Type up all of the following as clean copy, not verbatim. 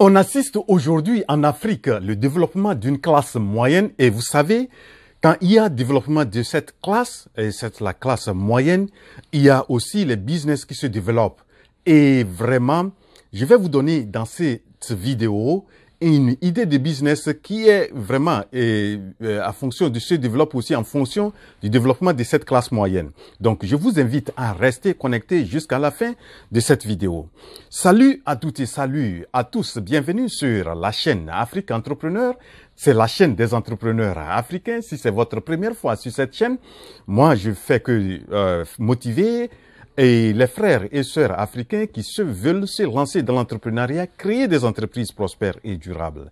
On assiste aujourd'hui en Afrique le développement d'une classe moyenne et vous savez, quand il y a développement de cette classe, et c'est la classe moyenne, il y a aussi les business qui se développent. Et vraiment, je vais vous donner dans cette vidéo une idée de business qui est vraiment à fonction de se développe aussi en fonction du développement de cette classe moyenne. Donc, je vous invite à rester connecté jusqu'à la fin de cette vidéo. Salut à toutes et salut à tous. Bienvenue sur la chaîne Afrique Entrepreneur. C'est la chaîne des entrepreneurs africains. Si c'est votre première fois sur cette chaîne, moi, je fais que motiver et les frères et sœurs africains qui veulent se lancer dans l'entrepreneuriat, créer des entreprises prospères et durables.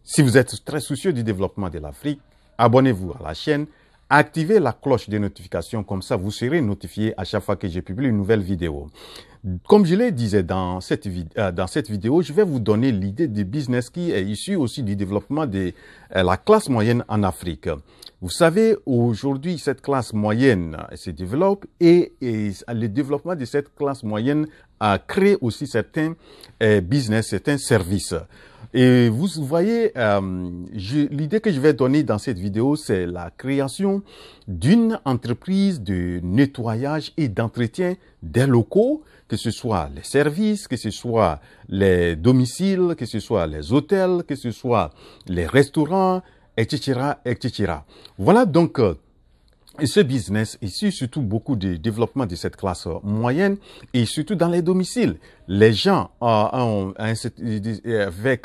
Si vous êtes très soucieux du développement de l'Afrique, abonnez-vous à la chaîne, activez la cloche de notification, comme ça vous serez notifié à chaque fois que je publie une nouvelle vidéo. Comme je le disais dans cette vidéo, je vais vous donner l'idée de business qui est issue aussi du développement de la classe moyenne en Afrique. Vous savez, aujourd'hui, cette classe moyenne se développe et le développement de cette classe moyenne a créé aussi certains business, certains services. Et vous voyez, l'idée que je vais donner dans cette vidéo, c'est la création d'une entreprise de nettoyage et d'entretien des locaux, que ce soit les services, que ce soit les domiciles, que ce soit les hôtels, que ce soit les restaurants, etc., etc. Voilà donc ce business ici, surtout beaucoup de développement de cette classe moyenne et surtout dans les domiciles. Les gens, avec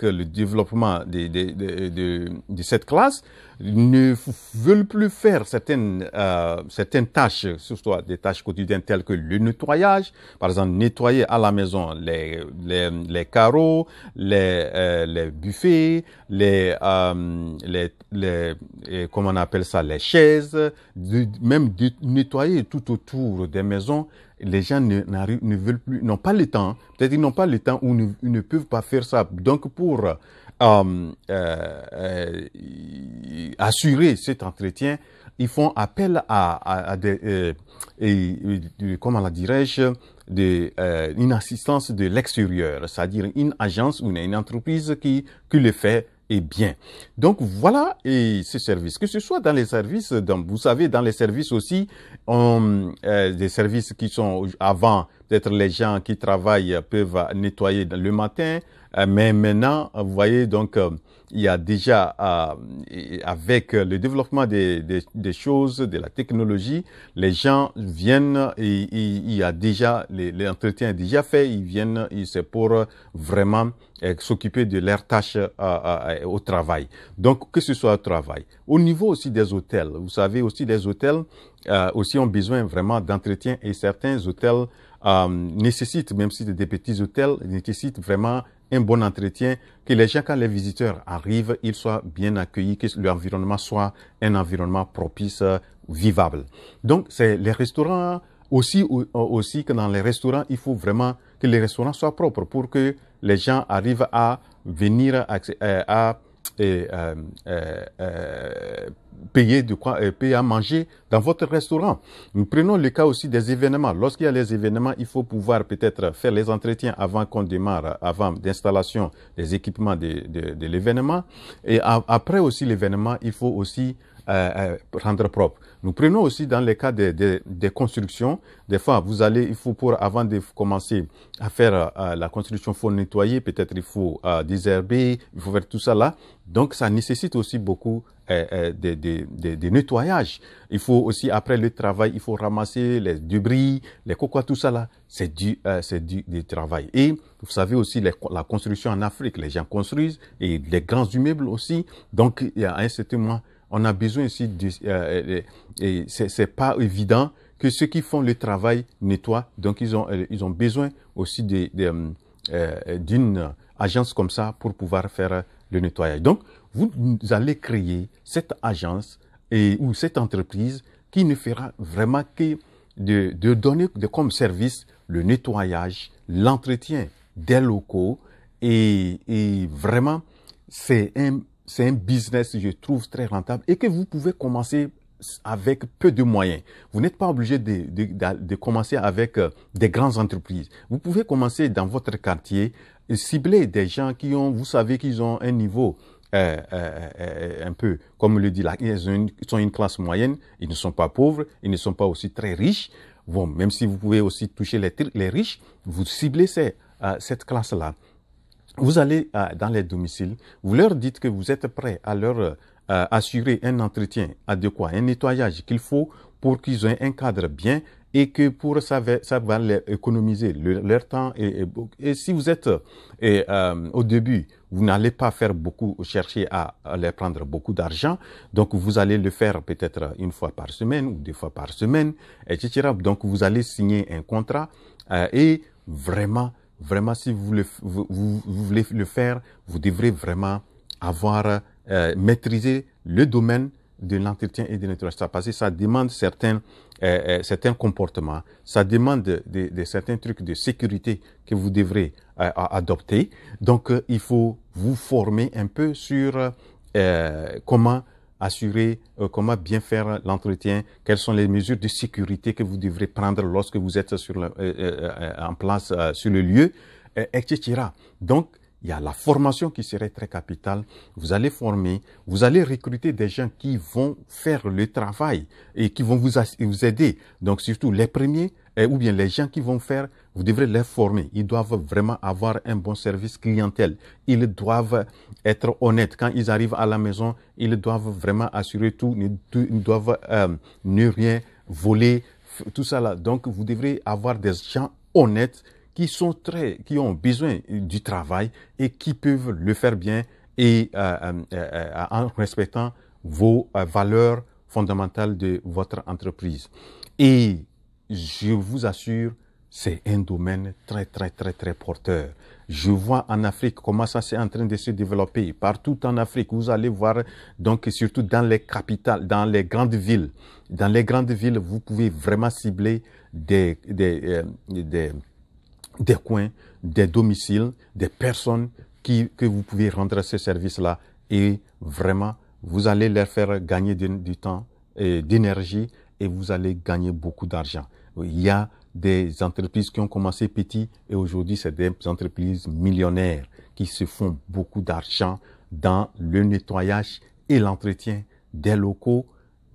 le développement de cette classe, ne veulent plus faire certaines tâches, que ce soit des tâches quotidiennes telles que le nettoyage, par exemple nettoyer à la maison les carreaux, les buffets, comment on appelle ça, les chaises, même de nettoyer tout autour des maisons. Les gens ne veulent plus, n'ont pas le temps. Peut-être ils n'ont pas le temps ou ils ne peuvent pas faire ça. Donc pour assurer cet entretien, ils font appel à des comment la dirais-je, une assistance de l'extérieur, c'est-à-dire une agence ou une entreprise qui le fait. Et bien. Donc voilà ces services. Que ce soit dans les services, vous savez, dans les services aussi, des services qui sont avant, peut-être les gens qui travaillent peuvent nettoyer le matin, mais maintenant, vous voyez, donc, il y a déjà, avec le développement des choses, de la technologie, les gens viennent et il y a déjà, l'entretien est déjà fait, ils viennent, c'est pour vraiment s'occuper de leurs tâches au travail. Donc, que ce soit au travail. Au niveau aussi des hôtels, vous savez aussi les hôtels aussi ont besoin vraiment d'entretien et certains hôtels nécessitent, même si c'est des petits hôtels, nécessitent vraiment un bon entretien, que les gens, quand les visiteurs arrivent, ils soient bien accueillis, que l'environnement soit un environnement propice, vivable. Donc, c'est les restaurants aussi que dans les restaurants, il faut vraiment que les restaurants soient propres pour que les gens arrivent à venir payer à manger dans votre restaurant. Nous prenons le cas aussi des événements. Lorsqu'il y a les événements, il faut pouvoir peut-être faire les entretiens avant qu'on démarre, avant d'installation des équipements de l'événement. Et après aussi l'événement, il faut aussi rendre propre. Nous prenons aussi dans les cas des constructions. Des fois, avant de commencer à faire la construction, il faut nettoyer, peut-être il faut désherber, il faut faire tout ça là. Donc, ça nécessite aussi beaucoup de nettoyage. Il faut aussi, après le travail, il faut ramasser les débris, les cocois, tout ça là. C'est du travail. Et vous savez aussi, la construction en Afrique, les gens construisent et les grands immeubles aussi. Donc, il y a un certain moment, on a besoin aussi c'est pas évident que ceux qui font le travail nettoient. Donc, ils ont besoin aussi d'une agence comme ça pour pouvoir faire le nettoyage. Donc, vous allez créer cette agence ou cette entreprise qui ne fera vraiment que de donner comme service le nettoyage, l'entretien des locaux et vraiment, c'est un business, je trouve, très rentable et que vous pouvez commencer avec peu de moyens. Vous n'êtes pas obligé de commencer avec des grandes entreprises. Vous pouvez commencer dans votre quartier cibler des gens qui ont, vous savez qu'ils ont un niveau un peu, comme le dit là, ils sont une classe moyenne, ils ne sont pas pauvres, ils ne sont pas aussi très riches. Bon, même si vous pouvez aussi toucher les riches, vous ciblez cette classe-là. Vous allez dans les domiciles, vous leur dites que vous êtes prêt à leur assurer un entretien adéquat, un nettoyage qu'il faut pour qu'ils aient un cadre bien et que pour ça va les économiser leur temps. Et si vous êtes au début, vous n'allez pas faire beaucoup, chercher à leur prendre beaucoup d'argent. Donc, vous allez le faire peut-être une fois par semaine ou deux fois par semaine, etc. Donc, vous allez signer un contrat et vraiment, si vous voulez le faire, vous devrez vraiment avoir maîtrisé le domaine de l'entretien et de nettoyage. Parce que ça demande certains comportements, ça demande de certains trucs de sécurité que vous devrez adopter. Donc, il faut vous former un peu sur comment assurer, comment bien faire l'entretien, quelles sont les mesures de sécurité que vous devrez prendre lorsque vous êtes en place sur le lieu, etc. Donc, il y a la formation qui serait très capitale. Vous allez former, vous allez recruter des gens qui vont faire le travail et qui vont vous aider. Donc, surtout les premiers ou bien les gens qui vont faire, vous devrez les former. Ils doivent vraiment avoir un bon service clientèle. Ils doivent être honnêtes. Quand ils arrivent à la maison, ils doivent vraiment assurer tout. Ils doivent ne rien voler, tout ça là. Donc, vous devrez avoir des gens honnêtes qui ont besoin du travail et qui peuvent le faire bien et en respectant vos valeurs fondamentales de votre entreprise. Et je vous assure, c'est un domaine très porteur. Je vois en Afrique comment ça c'est en train de se développer. Partout en Afrique, vous allez voir, donc surtout dans les capitales, dans les grandes villes. Dans les grandes villes, vous pouvez vraiment cibler des coins, des domiciles, des personnes que vous pouvez rendre ce service-là et vraiment, vous allez leur faire gagner du temps et d'énergie et vous allez gagner beaucoup d'argent. Il y a des entreprises qui ont commencé petit et aujourd'hui, c'est des entreprises millionnaires qui se font beaucoup d'argent dans le nettoyage et l'entretien des locaux.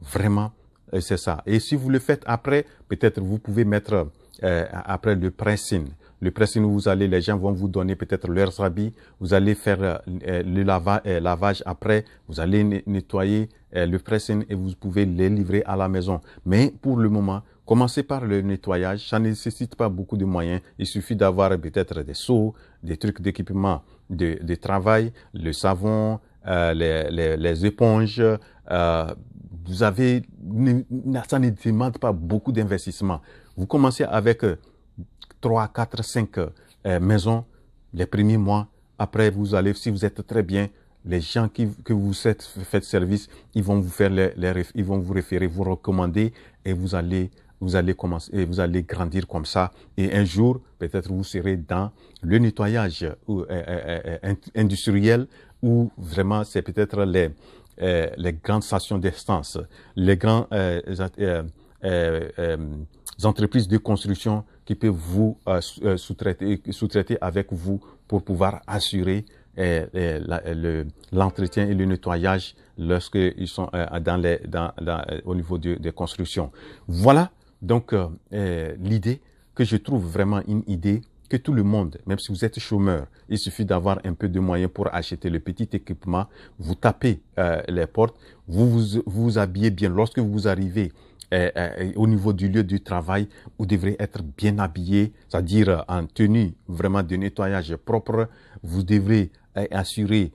Vraiment, c'est ça. Et si vous le faites après, peut-être vous pouvez mettre après le pressing. Le pressing où les gens vont vous donner peut-être leurs habits, vous allez faire le lavage après, vous allez nettoyer le pressing et vous pouvez les livrer à la maison. Mais pour le moment, commencez par le nettoyage, ça ne nécessite pas beaucoup de moyens. Il suffit d'avoir peut-être des seaux, des trucs d'équipement de travail, le savon, les éponges. Ça ne demande pas beaucoup d'investissement. Vous commencez avec 3, 4, 5 maisons les premiers mois. Après, vous allez, si vous êtes très bien, les gens que vous faites service, ils vont vous faire ils vont vous référer, vous recommander et vous allez commencer, et vous allez grandir comme ça. Et un jour, peut-être vous serez dans le nettoyage industriel où vraiment c'est peut-être les grandes stations d'essence, les grandes entreprises de construction qui peuvent vous sous-traiter avec vous pour pouvoir assurer l'entretien et le nettoyage lorsqu'ils sont au niveau des constructions. Voilà donc l'idée que je trouve vraiment une idée que tout le monde, même si vous êtes chômeur, il suffit d'avoir un peu de moyens pour acheter le petit équipement, vous tapez les portes, vous habillez bien. Lorsque vous arrivez au niveau du lieu du travail, vous devrez être bien habillé, c'est-à-dire en tenue vraiment de nettoyage propre. Vous devrez assurer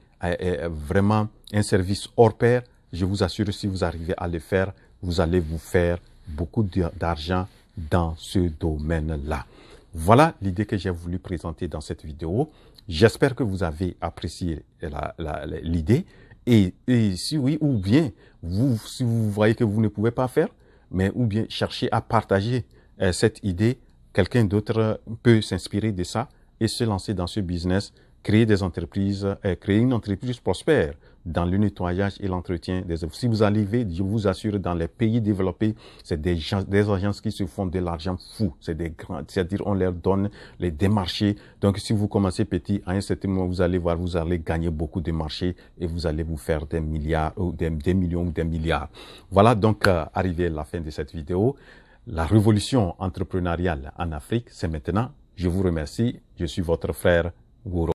vraiment un service hors pair. Je vous assure, si vous arrivez à le faire, vous allez vous faire beaucoup d'argent dans ce domaine-là. Voilà l'idée que j'ai voulu présenter dans cette vidéo. J'espère que vous avez apprécié l'idée. Et si oui, ou bien, si vous voyez que vous ne pouvez pas faire, mais ou bien chercher à partager cette idée, quelqu'un d'autre peut s'inspirer de ça et se lancer dans ce business créer des entreprises, créer une entreprise prospère dans le nettoyage et l'entretien des œuvres. Si vous arrivez, je vous assure, dans les pays développés, c'est des agences qui se font de l'argent fou. C'est des grands, c'est-à-dire on leur donne des marchés. Donc si vous commencez petit, à un certain moment, vous allez voir, vous allez gagner beaucoup de marchés et vous allez vous faire des milliards ou des millions ou des milliards. Voilà donc arrivé à la fin de cette vidéo. La révolution entrepreneuriale en Afrique, c'est maintenant. Je vous remercie. Je suis votre frère Guru.